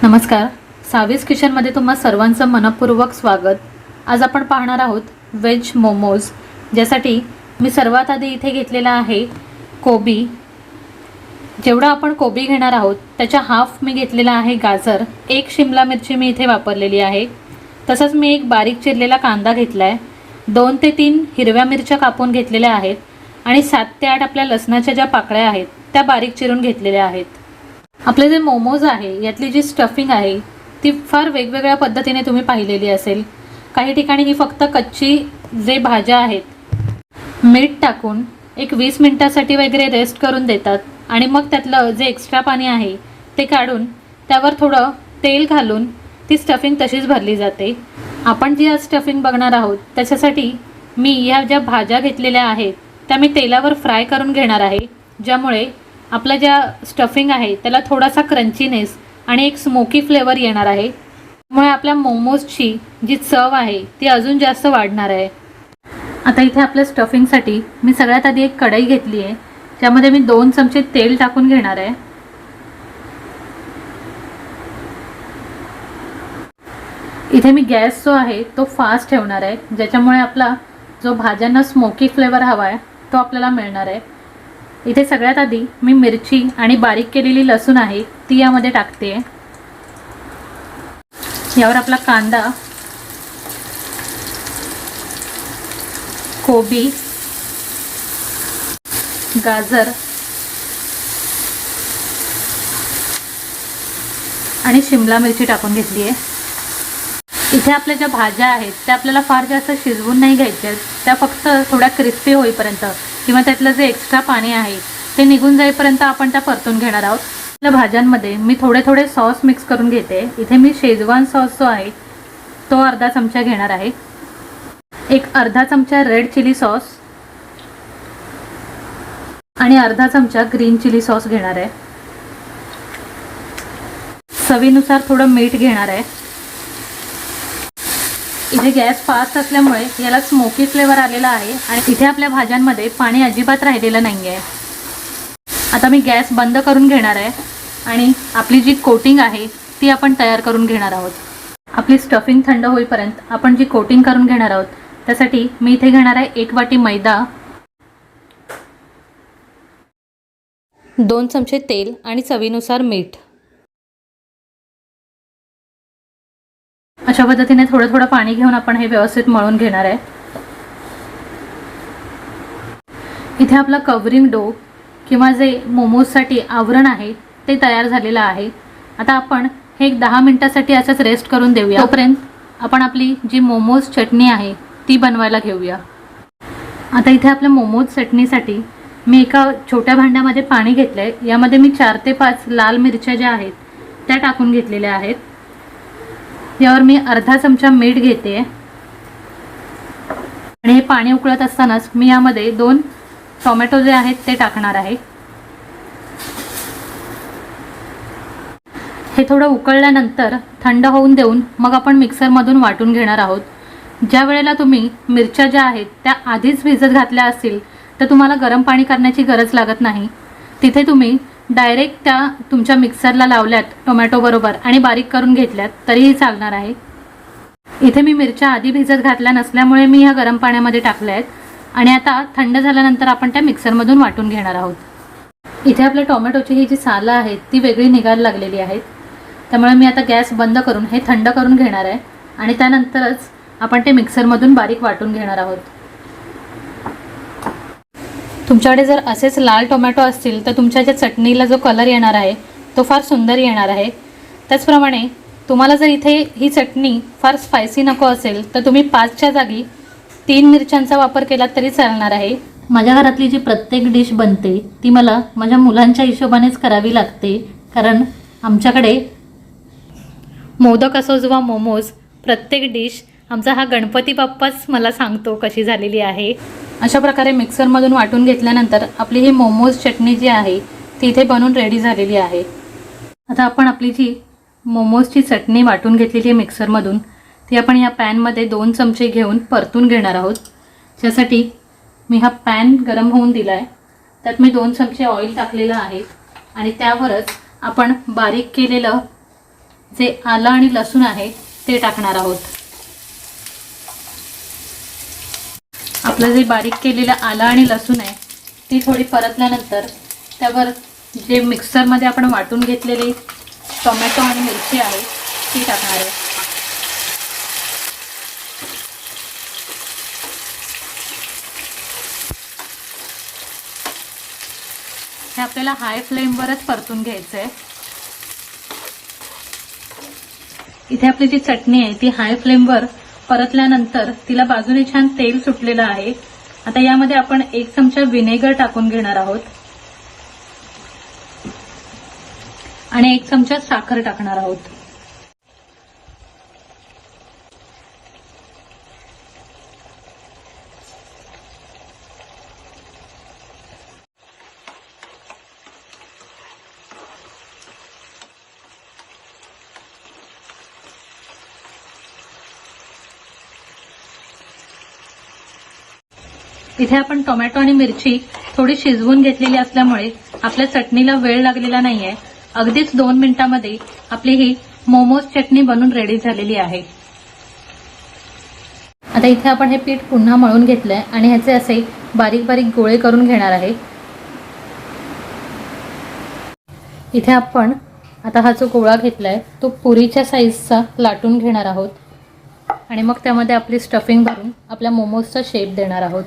नमस्कार, सावीस किचनमध्ये तुम्हा सर्वांचं मनपूर्वक स्वागत। आज आपण पाहणार आहोत वेज मोमोज, ज्यासाठी मी सर्वात आधी इथे घेतलेला आहे कोबी। जेवढा आपण कोबी घेणार आहोत त्याच्या हाफ मी घेतलेला आहे गाजर, एक शिमला मिरची मी इथे वापरलेली आहे। तसंच मी एक बारीक चिरलेला कांदा घेतलाय, 2 ते 3 हिरव्या मिरच्या कापून घेतलेल्या आहेत आणि 7 ते 8 आपल्या लसणाच्या ज्या पाकळ्या आहेत त्या बारीक चिरून घेतलेल्या आहेत। आपले जे मोमोज आहे यातली जी स्टफिंग आहे ती फार वेगवेगळ्या पद्धतीने तुम्ही पाहिलेली असेल। काही ठिकाणी ही फक्त कच्ची जे भाज्या आहेत मीठ टाकून एक 20 मिनिटांसाठी वगैरे रेस्ट करून देतात आणि मग त्यातलं जे एक्स्ट्रा पाणी आहे ते काढून त्यावर थोडं तेल घालून ती स्टफिंग तशीच भरली जाते। आपण जी आज स्टफिंग बघणार आहोत त्याच्यासाठी मी ह्या ज्या भाज्या घेतलेल्या आहेत त्या मी तेलावर फ्राय करून घेणार आहे, ज्यामुळे आपला ज्या स्टफिंग आहे त्याला थोडासा क्रंचीनेस आणि एक स्मोकी फ्लेवर येणार आहे। त्यामुळे आपल्या मोमोजची जी चव आहे ती अजून जास्त वाढणार आहे। आता इथे आपल्या स्टफिंगसाठी मी सगळ्यात आधी एक कढई घेतली आहे, ज्यामध्ये मी 2 चमचे तेल टाकून घेणार आहे। इथे मी गॅस जो आहे तो फास्ट ठेवणार आहे, ज्याच्यामुळे आपला जो भाज्यांना स्मोकी फ्लेवर हवा आहे तो आपल्याला मिळणार आहे। इथे सगळ्यात आधी मी मिरची आणि बारीक केलेली लसूण आहे ती यामध्ये टाकते। यावर आपला कांदा, कोबी, गाजर आणि शिमला मिरची टाकून घेतली आहे। इथे आपल्या ज्या भाज्या आहेत त्या आपल्याला फार जास्त शिजवून नाही घ्यायच्या, त्या फक्त थोड्या क्रिस्पी होईपर्यंत किंवा त्यातलं जे एक्स्ट्रा पाणी आहे ते निघून जाईपर्यंत आपण त्या परतून घेणार आहोत। आपल्या भाज्यांमध्ये मी थोडे सॉस मिक्स करून घेते। इथे मी शेजवान सॉस जो आहे तो अर्धा चमचा घेणार आहे, एक अर्धा चमचा रेड चिली सॉस आणि अर्धा चमचा ग्रीन चिली सॉस घेणार आहे। चवीनुसार थोडं मीठ घेणार आहे। इथे गॅस फास्ट असल्यामुळे याला स्मोकी फ्लेवर आलेला आहे आणि इथे आपल्या भाज्यांमध्ये पाणी अजिबात राहिलेलं नाही आहे। आता मी गॅस बंद करून घेणार आहे आणि आपली जी कोटिंग आहे ती आपण तयार करून घेणार आहोत। आपली स्टफिंग थंड होईपर्यंत आपण जी कोटिंग करून घेणार आहोत त्यासाठी मी इथे घेणार आहे 1 वाटी मैदा, 2 चमचे तेल आणि चवीनुसार मीठ। अशा पद्धतीने थोडं पाणी घेऊन आपण हे व्यवस्थित मळून घेणार आहे। इथे आपला कव्हरिंग डो किंवा जे मोमोजसाठी आवरण आहे ते तयार झालेलं आहे। आता आपण हे एक 10 मिनिटांसाठी असंच रेस्ट करून देऊया। तोपर्यंत आपण आपली जी मोमोज चटणी आहे ती बनवायला घेऊया। आता इथे आपल्या मोमोज चटणीसाठी मी एका छोट्या भांड्यामध्ये पाणी घेतलंय, यामध्ये मी 4 ते 5 लाल मिरच्या ज्या आहेत त्या टाकून घेतलेल्या आहेत। यावर मी अर्धा चमचा मीठ घेते आणि हे पाणी उकळत असतानाच मी यामध्ये 2 टोमॅटो जे आहेत ते टाकणार आहे। हे थोडं उकळल्यानंतर थंड होऊन देऊन मग आपण मिक्सरमधून वाटून घेणार आहोत। ज्या वेळेला तुम्ही मिरच्या ज्या आहेत त्या आधीच भिजत घातल्या असतील तर तुम्हाला गरम पाणी करण्याची गरज लागत नाही। तिथे तुम्ही डायरेक्ट त्या तुमच्या मिक्सरला लावल्यात टोमॅटो बरोबर आणि बारीक करून घेतल्यात तरीही चालणार आहे। इथे मी मिरच्या आधी भिजत घातल्या नसल्यामुळे मी ह्या गरम पाण्यामध्ये टाकल्या आहेत आणि आता थंड झाल्यानंतर आपण त्या मिक्सरमधून वाटून घेणार आहोत। इथे आपल्या टोमॅटोची ही जी सालं आहेत ती वेगळी निघायला लागलेली आहेत, त्यामुळे मी आता गॅस बंद करून हे थंड करून घेणार आहे आणि त्यानंतरच आपण ते मिक्सरमधून बारीक वाटून घेणार आहोत। तुमच्याकडे जर असेच लाल टोमॅटो असतील तर तुमच्या ज्या चटणीला जो कलर येणार आहे तो फार सुंदर येणार आहे। त्याचप्रमाणे तुम्हाला जर इथे ही चटणी फार स्पायसी नको असेल तर तुम्ही 5च्या जागी 3 मिरच्यांचा वापर केला तरी चालणार आहे। माझ्या घरातली जी प्रत्येक डिश बनते ती मला माझ्या मुलांच्या हिशोबानेच करावी लागते, कारण आमच्याकडे मोदक असो किंवा मोमोज प्रत्येक डिश आमचा हा गणपती बाप्पाच मला सांगतो कशी झालेली आहे। अशा प्रकारे मिक्सरमधून वाटून घेतल्यानंतर आपली ही मोमोज चटणी जी आहे ती इथे बनवून रेडी झालेली आहे। आता आपण आपली जी मोमोजची चटणी वाटून घेतलेली आहे मिक्सरमधून ती आपण या पॅनमध्ये 2 चमचे घेऊन परतून घेणार आहोत। त्यासाठी मी हा पॅन गरम होऊन दिला आहे, त्यात मी 2 चमचे ऑइल टाकलेलं आहे आणि त्यावरच आपण बारीक केलेलं जे आलं आणि लसूण आहे ते टाकणार आहोत. आपलं जे बारीक केलेलं आलं आणि लसूण आहे ती थोडी परतल्यानंतर त्यावर जे मिक्सरमध्ये आपण वाटून घेतलेली टोमॅटो आणि मिरची आहे ती टाकणार आहे. हे आपल्याला हाय फ्लेमवरच परतून घ्यायचं आहे. इथे आपली जी चटणी आहे ती हाय फ्लेमवर परतल्यानंतर तिला बाजूने छान तेल सुटलेलं आहे. आता यामध्ये आपण 1 चमचा व्हिनेगर टाकून घेणार आहोत आणि 1 चमचा साखर टाकणार आहोत. इथे आपण टोमॅटो आणि मिरची थोडी शिजवून घेतलेली असल्यामुळे आपल्या चटणीला वेळ लागलेला नाहीये. अगदीच 2 मिनिटांमध्ये आपली ही मोमोज चटणी बनून रेडी झालेली आहे. आता इथे आपण हे पीठ पुन्हा मळून घेतलंय आणि ह्याचे असे बारीक बारीक गोळे करून घेणार आहे. इथे आपण आता हा जो गोळा घेतलाय तो पुरीच्या साईजचा लाटून घेणार आहोत आणि मग त्यामध्ये आपली स्टफिंग भरून आपल्या मोमोजचा शेप देणार आहोत.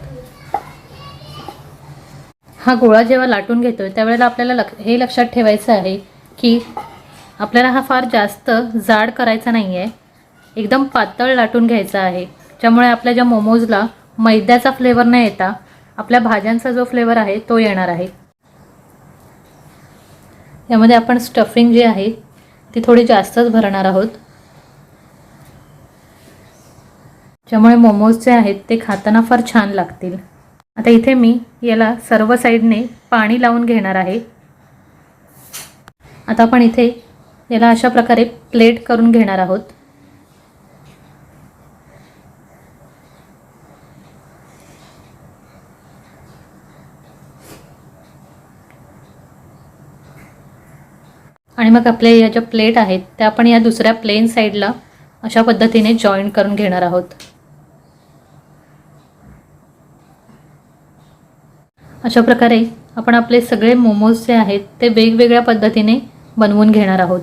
हा गोळा जेव्हा लाटून घेतोय त्यावेळेला आपल्याला हे लक्षात ठेवायचं आहे की आपल्याला हा फार जास्त जाड करायचा नाहीये, एकदम पातळ लाटून घ्यायचा आहे, ज्यामुळे आपल्या ज्या मोमोजला मैद्याचा फ्लेवर न येता आपल्या भाज्यांचा जो फ्लेवर आहे तो येणार आहे. यामध्ये आपण स्टफिंग जी आहे ती थोडी जास्तच भरणार आहोत, ज्यामुळे मोमोज जे आहेत ते खाताना फार छान लागतील. आता इथे मी याला सर्व साईडने पाणी लावून घेणार आहे. आता आपण इथे याला अशा प्रकारे प्लेट करून घेणार आहोत. आणि मग आपल्या या ज्या प्लेट आहेत त्या आपण या दुसऱ्या प्लेन साईडला अशा पद्धतीने जॉईन करून घेणार आहोत. अशा प्रकारे आपण आपले सगळे मोमोज जे आहेत ते वेगवेगळ्या पद्धतीने बनवून घेणार आहोत.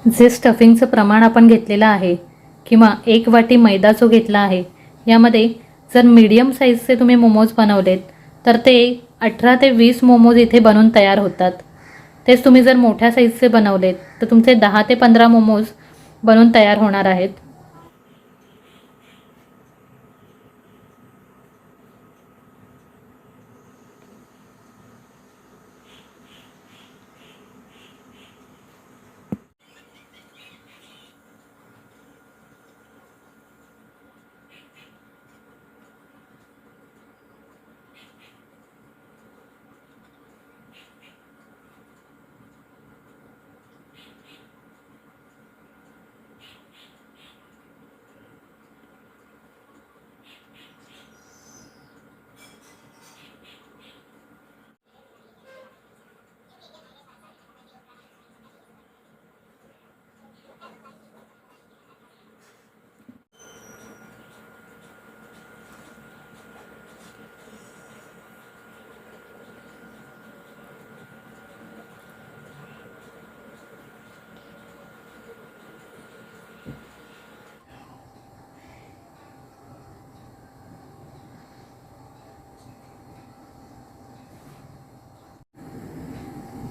जे स्टफिंगचं प्रमाण आपण घेतलेलं आहे किंवा 1 वाटी मैदा जो घेतला आहे, यामध्ये जर मीडियम साईजचे तुम्ही मोमोज बनवलेत तर ते 18 ते 20 मोमोज इथे बनून तयार होतात. तेच तुम्ही जर मोठ्या साईजचे बनवलेत तर तुमचे 10 ते 15 मोमोज बनून तयार होणार आहेत.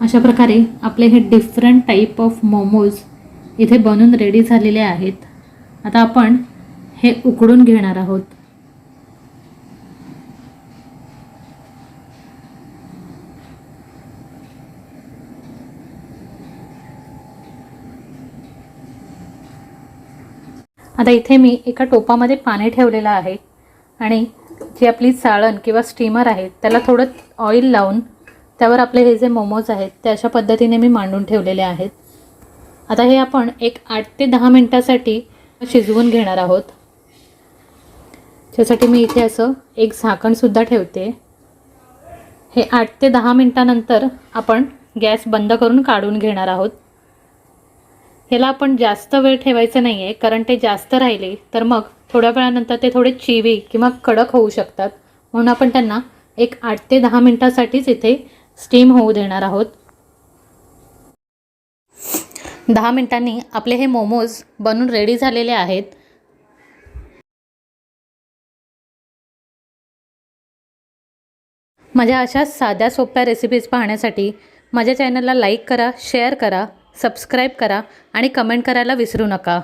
अशा प्रकारे आपले हे डिफरंट टाईप ऑफ मोमोज इथे बनून रेडी झालेले आहेत. आता आपण हे उकडून घेणार आहोत. आता इथे मी एका टोपामध्ये पाणी ठेवलेलं आहे आणि जी आपली चाळण किंवा स्टीमर आहे त्याला थोडं ऑइल लावून त्यावर आपले हे जे मोमोज आहेत ते अशा पद्धतीने मी मांडून ठेवलेले आहेत. आता हे आपण एक 8 ते 10 मिनिटांसाठी शिजवून घेणार आहोत. त्यासाठी मी इथे असं एक झाकण सुद्धा ठेवते. हे 8 ते 10 मिनिटानंतर आपण गॅस बंद करून काढून घेणार आहोत. ह्याला आपण जास्त वेळ ठेवायचं नाही आहे, कारण ते जास्त राहिले तर मग थोड्या वेळानंतर ते थोडे चिवी किंवा कडक होऊ शकतात. म्हणून आपण त्यांना एक 8 ते 10 मिनिटासाठीच इथे स्टीम होऊ देणार आहोत. 10 मिनिटांनी आपले हे मोमोज बनून रेडी झालेले आहेत. माझ्या अशा साध्या सोप्या रेसिपीज पाहण्यासाठी माझ्या चॅनलला लाईक करा, शेअर करा, सबस्क्राईब करा आणि कमेंट करायला विसरू नका.